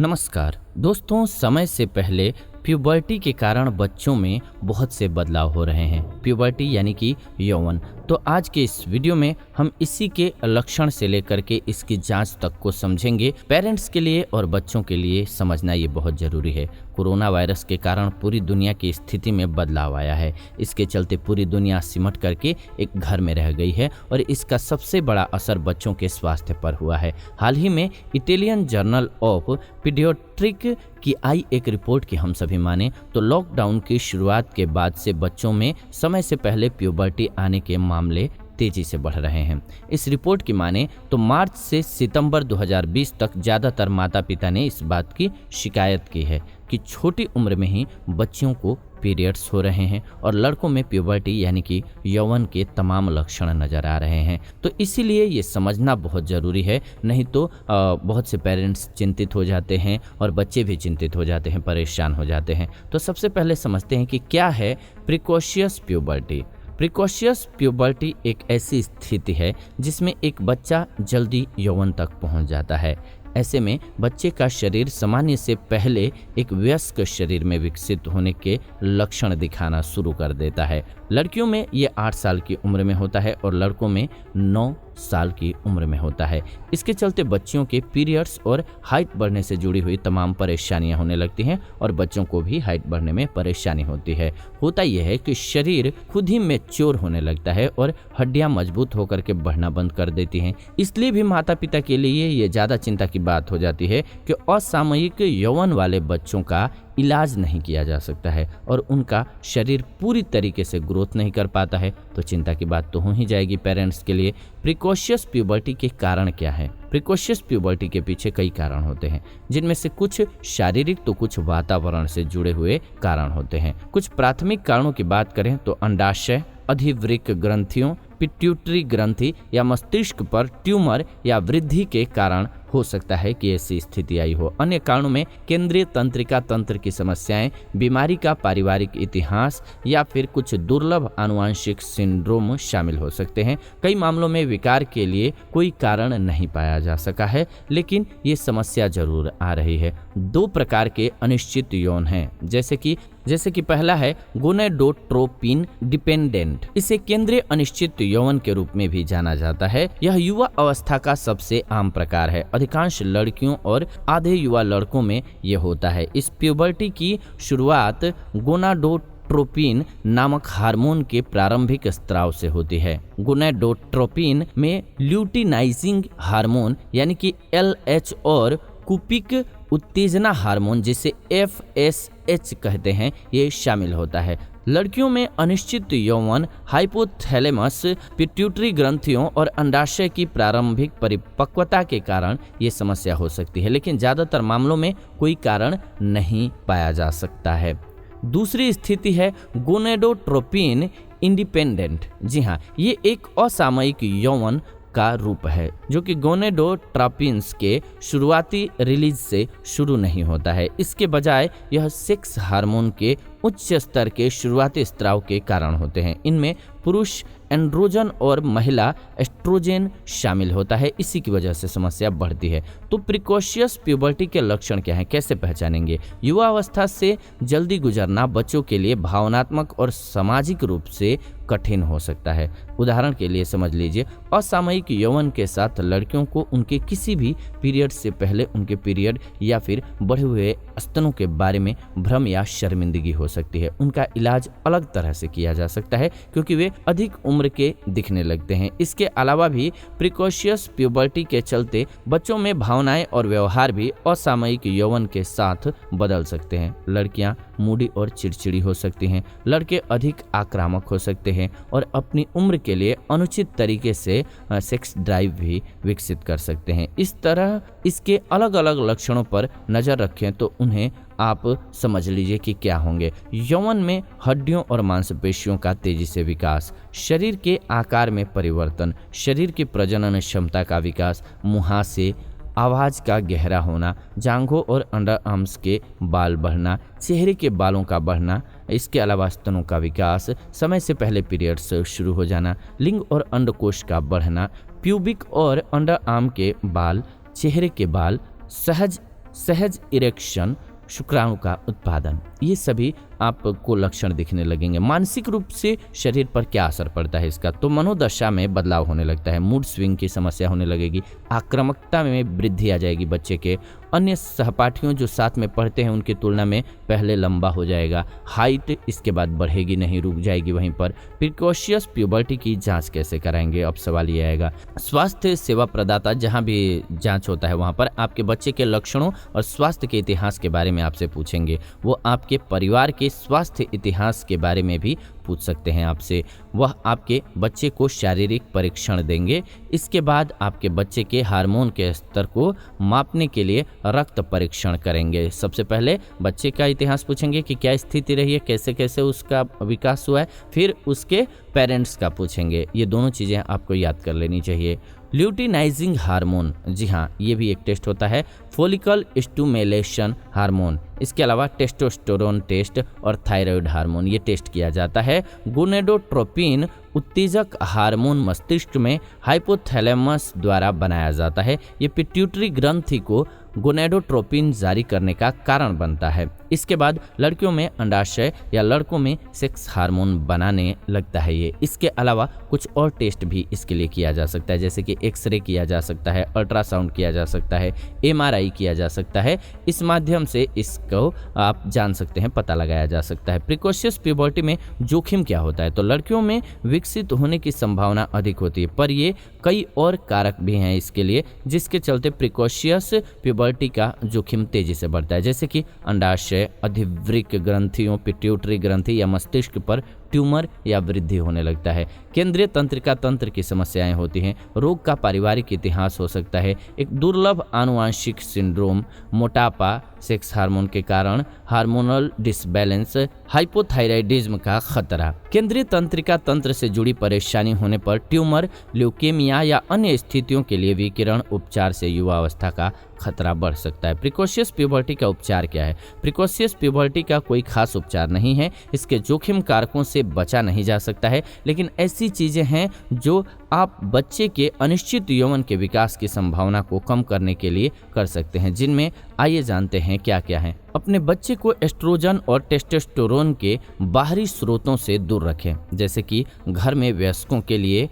नमस्कार दोस्तों, समय से पहले प्यूबर्टी के कारण बच्चों में बहुत से बदलाव हो रहे हैं। प्यूबर्टी यानी कि यौवन। तो आज के इस वीडियो में हम इसी के लक्षण से लेकर के इसकी जांच तक को समझेंगे। पेरेंट्स के लिए और बच्चों के लिए समझना ये बहुत ज़रूरी है। कोरोना वायरस के कारण पूरी दुनिया की स्थिति में बदलाव आया है। इसके चलते पूरी दुनिया सिमट करके एक घर में रह गई है और इसका सबसे बड़ा असर बच्चों के स्वास्थ्य पर हुआ है। हाल ही में इटालियन जर्नल ऑफ पीडियाट्रिक की आई एक रिपोर्ट की हम सभी माने तो लॉकडाउन की शुरुआत के बाद से बच्चों में समय से पहले प्यूबर्टी आने के मामले तेजी से बढ़ रहे हैं। इस रिपोर्ट की माने तो मार्च से सितंबर 2020 तक ज़्यादातर माता पिता ने इस बात की शिकायत की है कि छोटी उम्र में ही बच्चियों को पीरियड्स हो रहे हैं और लड़कों में प्यूबर्टी यानी कि यौवन के तमाम लक्षण नज़र आ रहे हैं। तो इसीलिए ये समझना बहुत ज़रूरी है, नहीं तो बहुत से पेरेंट्स चिंतित हो जाते हैं और बच्चे भी चिंतित हो जाते हैं, परेशान हो जाते हैं। तो सबसे पहले समझते हैं कि क्या है प्रिकॉशियस प्यूबर्टी। प्रिकॉशियस प्यूबर्टी एक ऐसी स्थिति है जिसमें एक बच्चा जल्दी यौवन तक पहुंच जाता है। ऐसे में बच्चे का शरीर सामान्य से पहले एक वयस्क शरीर में विकसित होने के लक्षण दिखाना शुरू कर देता है। लड़कियों में ये 8 साल की उम्र में होता है और लड़कों में 9 साल की उम्र में होता है। इसके चलते बच्चियों के पीरियड्स और हाइट बढ़ने से जुड़ी हुई तमाम परेशानियां होने लगती हैं और बच्चों को भी हाइट बढ़ने में परेशानी होती है। होता यह है कि शरीर खुद ही मैच्योर होने लगता है और हड्डियां मजबूत होकर के बढ़ना बंद कर देती हैं। इसलिए भी माता पिता के लिए ये ज़्यादा चिंता की बात हो जाती है कि असामयिक यौवन वाले बच्चों का इलाज नहीं किया जा सकता है और उनका शरीर पूरी तरीके से ग्रोथ नहीं कर पाता है। तो चिंता की बात तो हो ही जाएगी पेरेंट्स के लिए। प्रिकॉशियस प्यूबर्टी के कारण क्या है? प्रिकॉशियस प्यूबर्टी के पीछे कई कारण होते हैं, जिनमें से कुछ शारीरिक तो कुछ वातावरण से जुड़े हुए कारण होते हैं। कुछ प्राथमिक कारणों की बात करें तो अंडाशय, अधिवृक्क ग्रंथियों, पिट्यूटरी ग्रंथि या मस्तिष्क पर ट्यूमर या वृद्धि के कारण हो सकता है कि ऐसी स्थिति आई हो। अन्य कारणों में केंद्रीय तंत्रिका तंत्र की समस्याएं, बीमारी का पारिवारिक इतिहास या फिर कुछ दुर्लभ आनुवंशिक सिंड्रोम शामिल हो सकते हैं। कई मामलों में विकार के लिए कोई कारण नहीं पाया जा सका है, लेकिन ये समस्या जरूर आ रही है। 2 प्रकार के अनिश्चित यौन हैं, जैसे कि पहला है गोनेडोट्रोपिन डिपेंडेंट। इसे केंद्रीय अनिश्चित यौवन के रूप में भी जाना जाता है। यह युवा अवस्था का सबसे आम प्रकार है। अधिकांश लड़कियों और आधे युवा लड़कों में यह होता है। इस प्यूबर्टी की शुरुआत गोनाडोट्रोपिन नामक हार्मोन के प्रारंभिक स्त्राव से होती है। गोनाडोट्रोपिन में ल्यूटिनाइजिंग हार्मोन यानी कि LH और कुपिक उत्तेजना हार्मोन जिसे FSH कहते हैं, ये शामिल होता है। लड़कियों में अनिश्चित यौवन हाइपोथैलेमस, पिट्यूटरी ग्रंथियों और अंडाशय की प्रारंभिक परिपक्वता के कारण ये समस्या हो सकती है, लेकिन ज़्यादातर मामलों में कोई कारण नहीं पाया जा सकता है। दूसरी स्थिति है गोनेडोट्रोपिन इंडिपेंडेंट। जी हाँ, ये एक असामयिक यौवन का रूप है जो कि गोनेडोट्रोपिन्स के शुरुआती रिलीज से शुरू नहीं होता है। इसके बजाय यह सेक्स हार्मोन के उच्च स्तर के शुरुआती स्त्राव के कारण होते हैं। इनमें पुरुष एंड्रोजन और महिला एस्ट्रोजेन शामिल होता है। इसी की वजह से समस्या बढ़ती है। तो प्रिकॉशियस प्यूबर्टी के लक्षण क्या हैं, कैसे पहचानेंगे? युवा अवस्था से जल्दी गुजरना बच्चों के लिए भावनात्मक और सामाजिक रूप से कठिन हो सकता है। उदाहरण के लिए समझ लीजिए, असामयिक यौवन के साथ लड़कियों को उनके किसी भी पीरियड से पहले उनके पीरियड या फिर बढ़े हुए स्तनों के बारे में भ्रम या शर्मिंदगी हो सकती है। उनका इलाज अलग तरह से किया जा सकता है क्योंकि वे अधिक उम्र के दिखने लगते हैं। इसके अलावा भी प्रिकॉशियस प्यूबर्टी के चलते बच्चों में भावनाएं और व्यवहार भी असामयिक यौवन के साथ बदल सकते हैं। लड़कियां मूडी और चिड़चिड़ी हो सकती हैं, लड़के अधिक आक्रामक हो सकते हैं और अपनी उम्र के लिए अनुचित तरीके से सेक्स ड्राइव भी विकसित कर सकते हैं। इस तरह इसके अलग अलग लक्षणों पर नजर रखें तो उन्हें आप समझ लीजिए कि क्या होंगे। यौवन में हड्डियों और मांसपेशियों का तेजी से विकास, शरीर के आकार में परिवर्तन, शरीर की प्रजनन क्षमता का विकास, मुहासे, आवाज़ का गहरा होना, जांघों और अंडर आर्म्स के बाल बढ़ना, चेहरे के बालों का बढ़ना, इसके अलावा स्तनों का विकास, समय से पहले पीरियड्स शुरू हो जाना, लिंग और अंडकोश का बढ़ना, प्यूबिक और अंडर आर्म के बाल, चेहरे के बाल, सहज सहज इरेक्शन, शुक्राणु का उत्पादन, ये सभी आपको लक्षण दिखने लगेंगे। मानसिक रूप से शरीर पर क्या असर पड़ता है इसका, तो मनोदशा में बदलाव होने लगता है, मूड स्विंग की समस्या होने लगेगी, आक्रामकता में वृद्धि आ जाएगी बच्चे के, अन्य सहपाठियों जो साथ में पढ़ते हैं उनकी तुलना में पहले लंबा हो जाएगा, हाइट इसके बाद बढ़ेगी नहीं, रुक जाएगी वहीं पर। प्रिकॉशियस प्यूबर्टी की जांच कैसे कराएंगे, अब सवाल ये आएगा। स्वास्थ्य सेवा प्रदाता जहां भी जांच होता है वहां पर आपके बच्चे के लक्षणों और स्वास्थ्य के इतिहास के बारे में आपसे पूछेंगे। वो आपके परिवार के स्वास्थ्य इतिहास के बारे में भी पूछ सकते हैं आपसे। वह आपके बच्चे को शारीरिक परीक्षण देंगे। इसके बाद आपके बच्चे के हार्मोन के स्तर को मापने के लिए रक्त परीक्षण करेंगे। सबसे पहले बच्चे का इतिहास पूछेंगे कि क्या स्थिति रही है, कैसे कैसे उसका विकास हुआ है, फिर उसके पेरेंट्स का पूछेंगे। ये दोनों चीज़ें आपको याद कर लेनी चाहिए। ल्यूटिनाइजिंग हार्मोन, जी हाँ, ये भी एक टेस्ट होता है। फोलिकल स्टिमुलेशन हार्मोन, इसके अलावा टेस्टोस्टेरोन टेस्ट और थायराइड हार्मोन, ये टेस्ट किया जाता है। गोनेडोट्रोपिन उत्तेजक हार्मोन मस्तिष्क में हाइपोथैलेमस द्वारा बनाया जाता है। ये पिट्यूटरी ग्रंथि को गोनेडोट्रोपिन जारी करने का कारण बनता है। इसके बाद लड़कियों में अंडाशय या लड़कों में सेक्स हार्मोन बनाने लगता है ये। इसके अलावा कुछ और टेस्ट भी इसके लिए किया जा सकता है, जैसे कि एक्सरे किया जा सकता है, अल्ट्रासाउंड किया जा सकता है, MRI किया जा सकता है। इस माध्यम से इसको आप जान सकते हैं, पता लगाया जा सकता है। प्रिकॉशियस प्यूबर्टी में जोखिम क्या होता है, तो लड़कियों में विकसित होने की संभावना अधिक होती है, पर ये कई और कारक भी हैं इसके लिए, जिसके चलते प्रिकॉशियस प्यूबर्टी का जोखिम तेजी से बढ़ता है, जैसे कि अंडाशय, अधिवृक्क ग्रंथियों, पिट्यूटरी ग्रंथि या मस्तिष्क पर ट्यूमर या वृद्धि होने लगता है। केंद्रीय तंत्रिका तंत्र की समस्याएं होती हैं। रोग का पारिवारिक इतिहास हो सकता है। एक दुर्लभ आनुवांशिक सिंड्रोम, मोटापा, सेक्स हार्मोन के कारण हार्मोनल डिसबैलेंस, हाइपोथायराइडिज्म का खतरा। केंद्रीय तंत्रिका तंत्र से जुड़ी परेशानी होने पर ट्यूमर, ल्यूकेमिया या अन्य स्थितियों के लिए विकिरण उपचार से युवावस्था का खतरा बढ़ सकता है। प्रिकॉशियस प्यूबर्टी का उपचार क्या है? प्रिकॉशियस प्यूबर्टी का कोई खास उपचार नहीं है। इसके जोखिम कारकों से बचा नहीं जा सकता है, लेकिन ऐसी चीजें हैं जो आप बच्चे के अनिश्चित यौवन के विकास की संभावना को कम करने के लिए कर सकते हैं, जिनमें आइए जानते हैं क्या क्या है। अपने बच्चे को एस्ट्रोजन और टेस्टोस्टेरोन के बाहरी स्रोतों से दूर रखें, जैसे कि घर में वयस्कों के लिए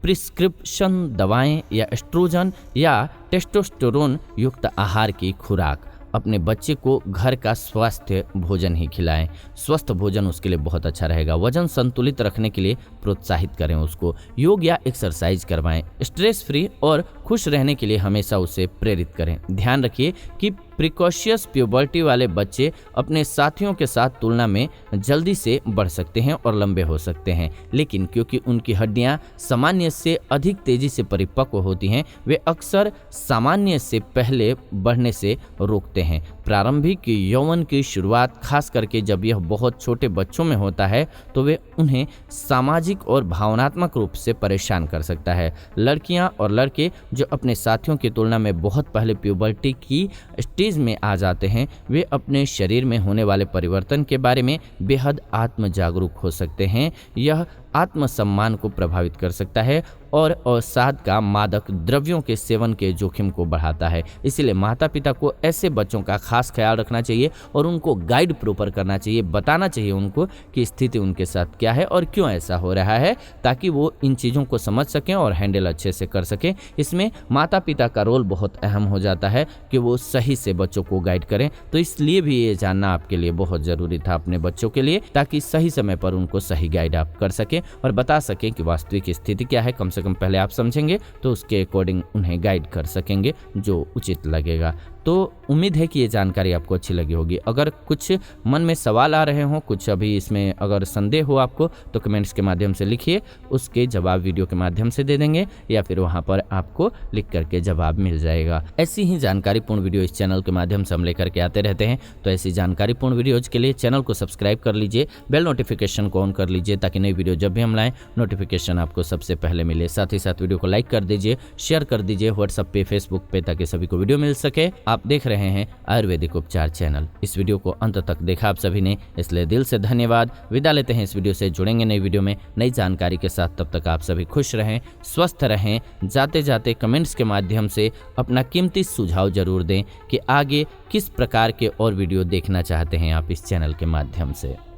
प्रिस्क्रिप्शन दवाएं या एस्ट्रोजन या टेस्टोस्टेरोन युक्त आहार की खुराक। अपने बच्चे को घर का स्वस्थ भोजन ही खिलाएं। स्वस्थ भोजन उसके लिए बहुत अच्छा रहेगा। वजन संतुलित रखने के लिए प्रोत्साहित करें उसको। योग या एक्सरसाइज करवाएं। स्ट्रेस फ्री और खुश रहने के लिए हमेशा उसे प्रेरित करें। ध्यान रखिए कि प्रिकॉशियस प्यूबर्टी वाले बच्चे अपने साथियों के साथ तुलना में जल्दी से बढ़ सकते हैं और लंबे हो सकते हैं, लेकिन क्योंकि उनकी हड्डियां सामान्य से अधिक तेजी से परिपक्व होती हैं, वे अक्सर सामान्य से पहले बढ़ने से रोकते हैं। प्रारंभिक यौवन की शुरुआत, खास करके जब यह बहुत छोटे बच्चों में होता है, तो वे उन्हें सामाजिक और भावनात्मक रूप से परेशान कर सकता है। लड़कियां और लड़के जो अपने साथियों की तुलना में बहुत पहले प्यूबर्टी की स्टेज में आ जाते हैं, वे अपने शरीर में होने वाले परिवर्तन के बारे में बेहद आत्म जागरूक हो सकते हैं। यह आत्मसम्मान को प्रभावित कर सकता है और अवसाद का मादक द्रव्यों के सेवन के जोखिम को बढ़ाता है। इसलिए माता पिता को ऐसे बच्चों का खास ख्याल रखना चाहिए और उनको गाइड प्रॉपर करना चाहिए, बताना चाहिए उनको कि स्थिति उनके साथ क्या है और क्यों ऐसा हो रहा है, ताकि वो इन चीज़ों को समझ सकें और हैंडल अच्छे से कर सकें। इसमें माता पिता का रोल बहुत अहम हो जाता है कि वो सही से बच्चों को गाइड करें। तो इसलिए भी ये जानना आपके लिए बहुत ज़रूरी था अपने बच्चों के लिए, ताकि सही समय पर उनको सही गाइड आप कर सकें और बता सकें कि वास्तविक स्थिति क्या है। कम से कम पहले आप समझेंगे तो उसके अकॉर्डिंग उन्हें गाइड कर सकेंगे जो उचित लगेगा। तो उम्मीद है कि ये जानकारी आपको अच्छी लगी होगी। अगर कुछ मन में सवाल आ रहे हों, कुछ अभी इसमें अगर संदेह हो आपको, तो कमेंट्स के माध्यम से लिखिए, उसके जवाब वीडियो के माध्यम से दे देंगे या फिर वहां पर आपको लिख करके जवाब मिल जाएगा। ऐसी ही जानकारीपूर्ण वीडियो इस चैनल के माध्यम से हम लेकर के आते रहते हैं। तो ऐसी जानकारीपूर्ण वीडियोज के लिए चैनल को सब्सक्राइब कर लीजिए, बेल नोटिफिकेशन को ऑन कर लीजिए, ताकि नई वीडियो जब भी हम लाएं नोटिफिकेशन आपको सबसे पहले मिले। साथ ही साथ वीडियो को लाइक कर दीजिए, शेयर कर दीजिए व्हाट्सएप पे, फेसबुक पे, ताकि सभी को वीडियो मिल सके। आप देख रहे हैं आयुर्वेदिक उपचार चैनल। इस वीडियो को अंत तक देखा आप सभी ने, इसलिए दिल से धन्यवाद। विदा लेते हैं इस वीडियो से, जुड़ेंगे नई वीडियो में नई जानकारी के साथ। तब तक आप सभी खुश रहें, स्वस्थ रहें। जाते जाते कमेंट्स के माध्यम से अपना कीमती सुझाव जरूर दें कि आगे किस प्रकार के और वीडियो देखना चाहते हैं आप इस चैनल के माध्यम से।